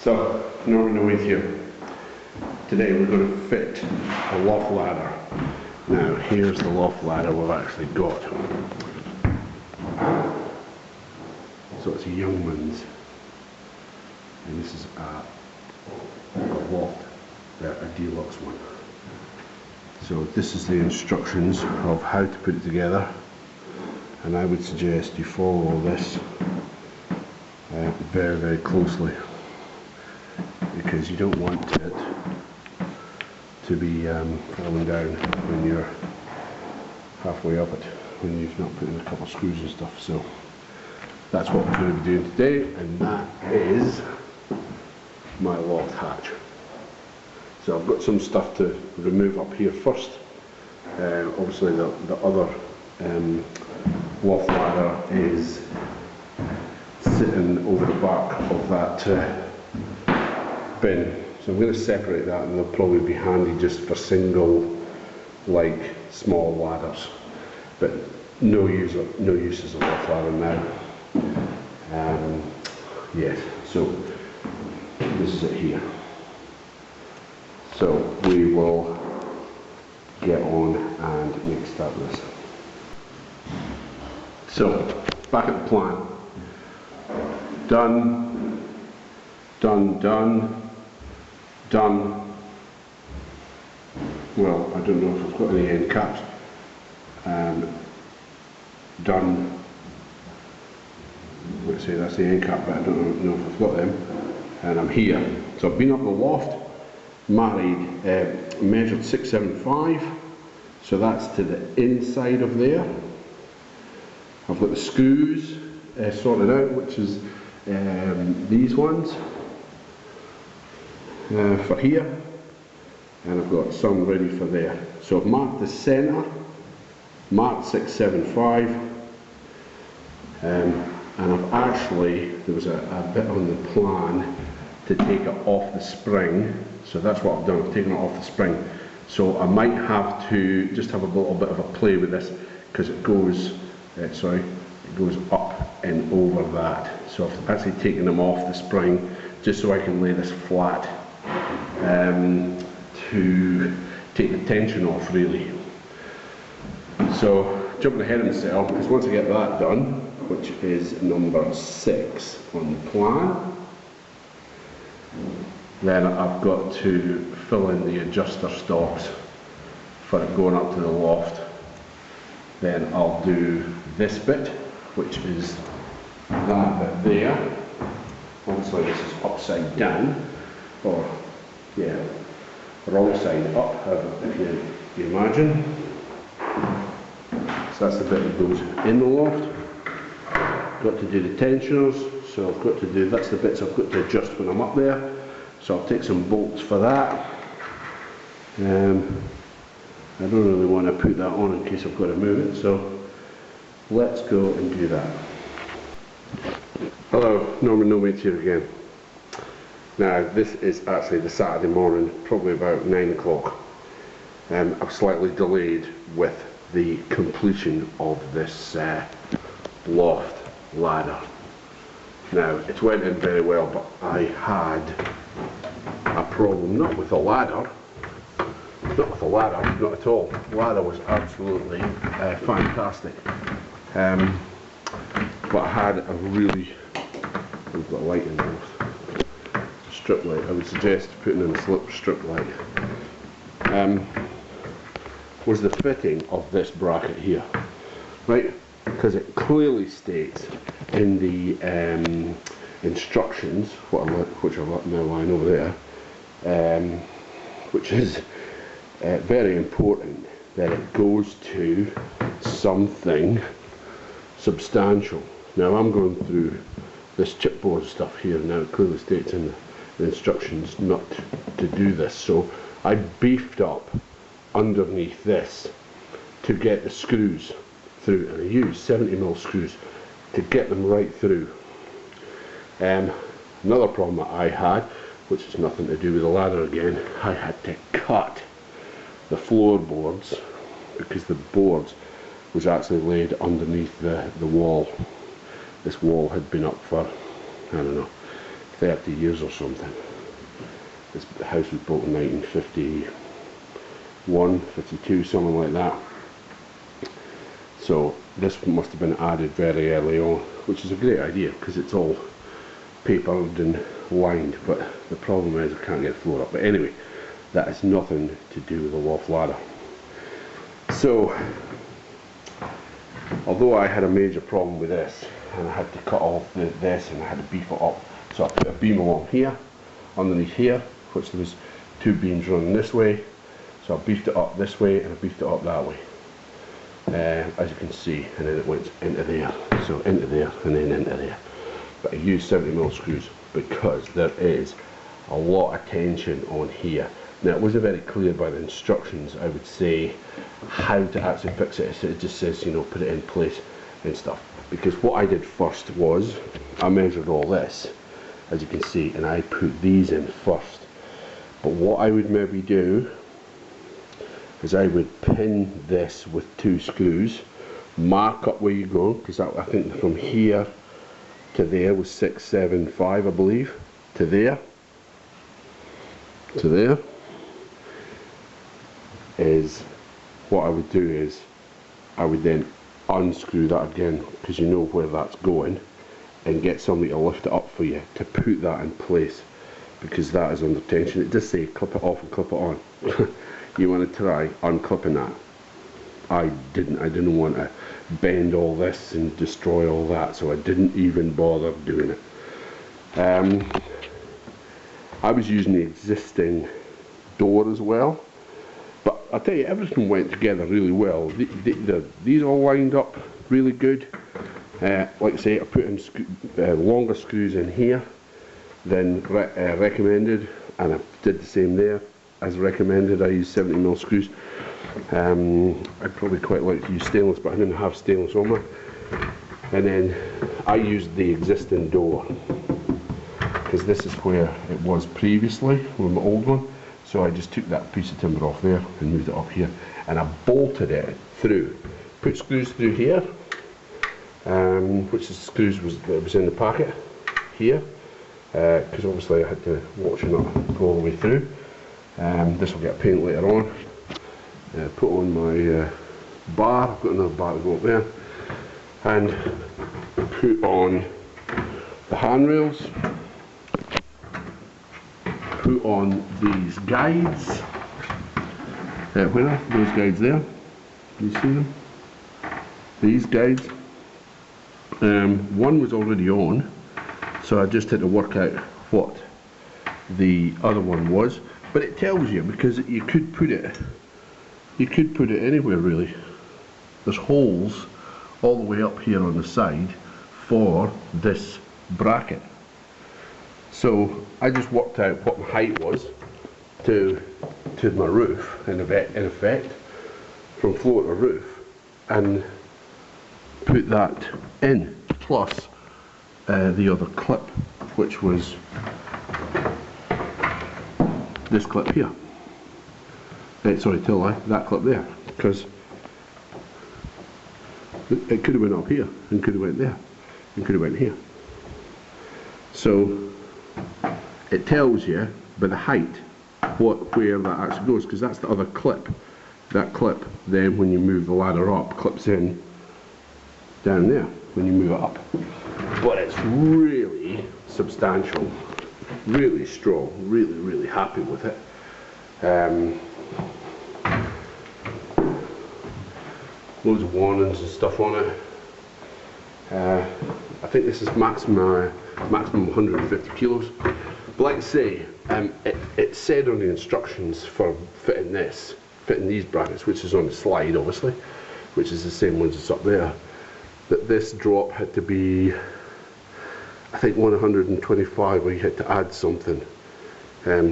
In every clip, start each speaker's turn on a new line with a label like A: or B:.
A: So, Norman Louise here. Today we're going to fit a loft ladder. Now, here's the loft ladder we've actually got. So it's a Youngman's, and this is a loft, a deluxe one. So this is the instructions of how to put it together, and I would suggest you follow this very, very closely, because you don't want it to be falling down when you're halfway up it, when you've not put in a couple of screws and stuff. So that's what we're going to be doing today, and that is my loft hatch. So I've got some stuff to remove up here first. Obviously the other loft ladder is sitting over the back of that bin. So I'm going to separate that, and they'll probably be handy just for single, like, small ladders. But no use as a loft ladder now. Yes, so this is it here. So we will get on and make start with this. So, back at the plan. Done, done, done, done. Well, I don't know if I've got any end caps. Done. Let's say that's the end cap, but I don't know if I've got them. And I'm here. So I've been up the loft, measured 675. So that's to the inside of there. I've got the screws sorted out, which is these ones for here, and I've got some ready for there. So I've marked the centre, marked 675, and I've actually, there was a bit on the plan to take it off the spring, so that's what I've done. I've taken it off the spring. So I might have to just have a little bit of a play with this, because it goes, it goes up and over that. So I've actually taken them off the spring just so I can lay this flat to take the tension off, really. So jumping ahead of myself, because once I get that done, which is number 6 on the plan, then I've got to fill in the adjuster stocks for it going up to the loft. Then I'll do this bit, which is that bit there. Obviously this is upside down, or yeah, wrong side up, if you imagine. So that's the bit that goes in the loft. Got to do the tensioners, so I've got to do, that's the bits I've got to adjust when I'm up there. So I'll take some bolts for that. I don't really want to put that on in case I've got to move it, so let's go and do that. Hello, Norman No Mates here again. Now this is actually the Saturday morning, probably about 9 o'clock. I've slightly delayed with the completion of this loft ladder. Now it went in very well, but I had a problem, not with the ladder, not at all. The ladder was absolutely fantastic. But I had a really, we've got a light in there, strip light. I would suggest putting in a slip strip light. Was the fitting of this bracket here, right? Because it clearly states in the instructions, which are now lying over there, which is very important, that it goes to something substantial. Now I'm going through this chipboard stuff here now. It clearly states in the instructions not to do this, so I beefed up underneath this to get the screws through, and I used 70mm screws to get them right through. Another problem that I had, which is nothing to do with the ladder again, I had to cut the floorboards because the boards was actually laid underneath the wall. This wall had been up for, I don't know, 30 years or something. This house was built in 1951, 52, something like that. So this must have been added very early on, which is a great idea because it's all papered and lined, but the problem is I can't get the floor up. But anyway, that has nothing to do with the loft ladder. So, although I had a major problem with this, and I had to cut off this and I had to beef it up, so I put a beam along here, underneath here, which there was 2 beams running this way, so I beefed it up this way and I beefed it up that way, as you can see, and then it went into there, so into there and then into there. But I used 70mm screws because there is a lot of tension on here. Now, it wasn't very clear by the instructions, I would say, how to actually fix it. So it just says, you know, put it in place and stuff. Because what I did first was, I measured all this, as you can see, and I put these in first. But what I would maybe do is I would pin this with 2 screws, mark up where you go, because I think from here to there was 675, I believe, to there, is what I would do is I would then unscrew that again, because you know where that's going, and get somebody to lift it up for you to put that in place, because that is under tension. It does say clip it off and clip it on. You want to try unclipping that. I didn't want to bend all this and destroy all that, so I didn't even bother doing it. I was using the existing door as well, but I'll tell you, everything went together really well. These all lined up really good. Like I say, I put in longer screws in here than recommended, and I did the same there as recommended. I used 70mm screws. I'd probably quite like to use stainless, but I didn't have stainless on me. And then I used the existing door, because this is where it was previously with my old one. So I just took that piece of timber off there and moved it up here, and I bolted it through. Put screws through here, which the screws that was in the packet here, because obviously I had to watch it not go all the way through. This will get paint later on. Put on my bar. I've got another bar to go up there, and put on the handrails. Put on these guides. Where are those guides there? Can you see them? These guides. One was already on, so I just had to work out what the other one was. But it tells you, because you could put it anywhere really. There's holes all the way up here on the side for this bracket. So I just worked out what my height was to my roof, in effect, from floor to roof, and put that in, plus the other clip, which was this clip here. Sorry, that clip there, because it could have went up here, and could have went there, and could have went here. So it tells you by the height where that actually goes, because that's the other clip. That clip then, when you move the ladder up, clips in down there when you move it up. But it's really substantial, really strong, really happy with it. Loads of warnings and stuff on it. I think this is maximum 150 kilos. But like I say, it said on the instructions for fitting these brackets, which is on the slide obviously, which is the same ones that's up there, that this drop had to be, I think, 125, where you had to add something.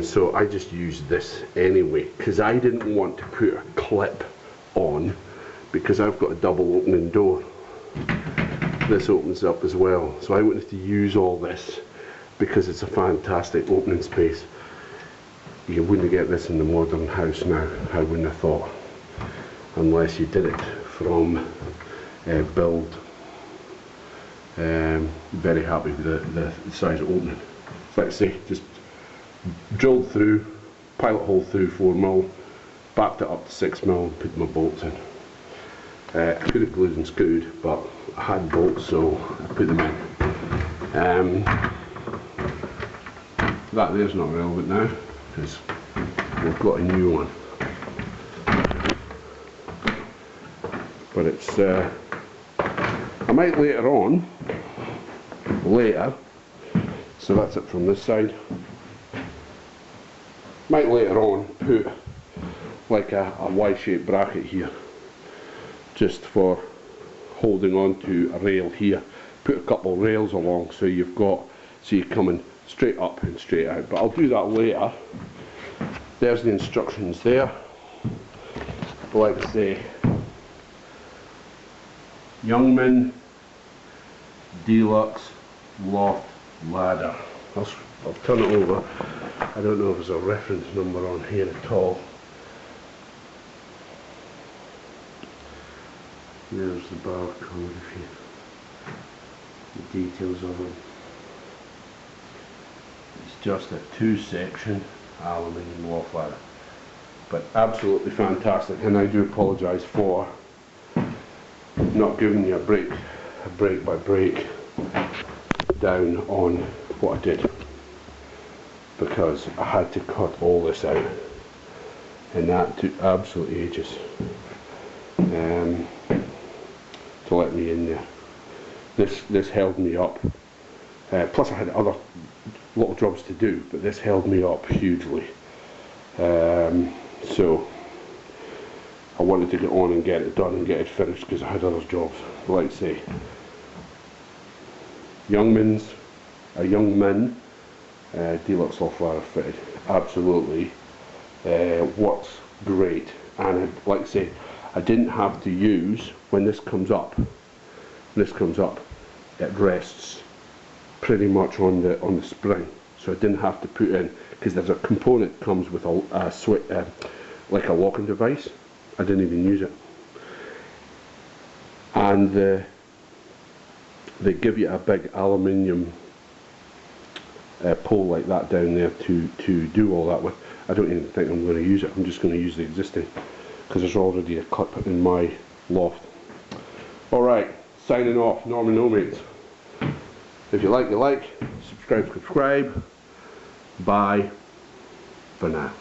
A: So I just used this anyway, because I didn't want to put a clip on, because I've got a double opening door. This opens up as well, so I wanted to use all this because it's a fantastic opening space. You wouldn't get this in the modern house now, I wouldn't have thought, unless you did it from build. Very happy with the size of opening. let's say, just drilled through, pilot hole through 4mm, backed it up to 6mm and put my bolts in. I could have glued and screwed, but I had bolts, so I put them in. That there's not relevant now, because we've got a new one. But it's, I might later on, so that's it from this side, might later on put like a Y-shaped bracket here, just for holding on to a rail here. Put a couple of rails along so you've got, so you're coming straight up and straight out, but I'll do that later. There's the instructions there. Like I say, Youngman Deluxe Loft Ladder. I'll turn it over. I don't know if there's a reference number on here at all. There's the barcode, if you, the details of it. It's just a 2-section aluminium loft ladder, but absolutely fantastic. And I do apologise for not giving you a break by break down on what I did, because I had to cut all this out, and that took absolutely ages to let me in there. This held me up. Plus I had other little jobs to do, but this held me up hugely. So I wanted to get on and get it done and get it finished, because I had other jobs. Like I say, Youngman Deluxe Loft Ladder fitted. Absolutely works great. And like I say, I didn't have to use, when this comes up, it rests pretty much on the spring, so I didn't have to put in, because there's a component that comes with a like a locking device. I didn't even use it, and they give you a big aluminium pole like that down there to do all that with. I don't even think I'm going to use it. I'm just going to use the existing, because there's already a clip in my loft. Alright, signing off, Norman No Mates. If you like, subscribe. Bye for now.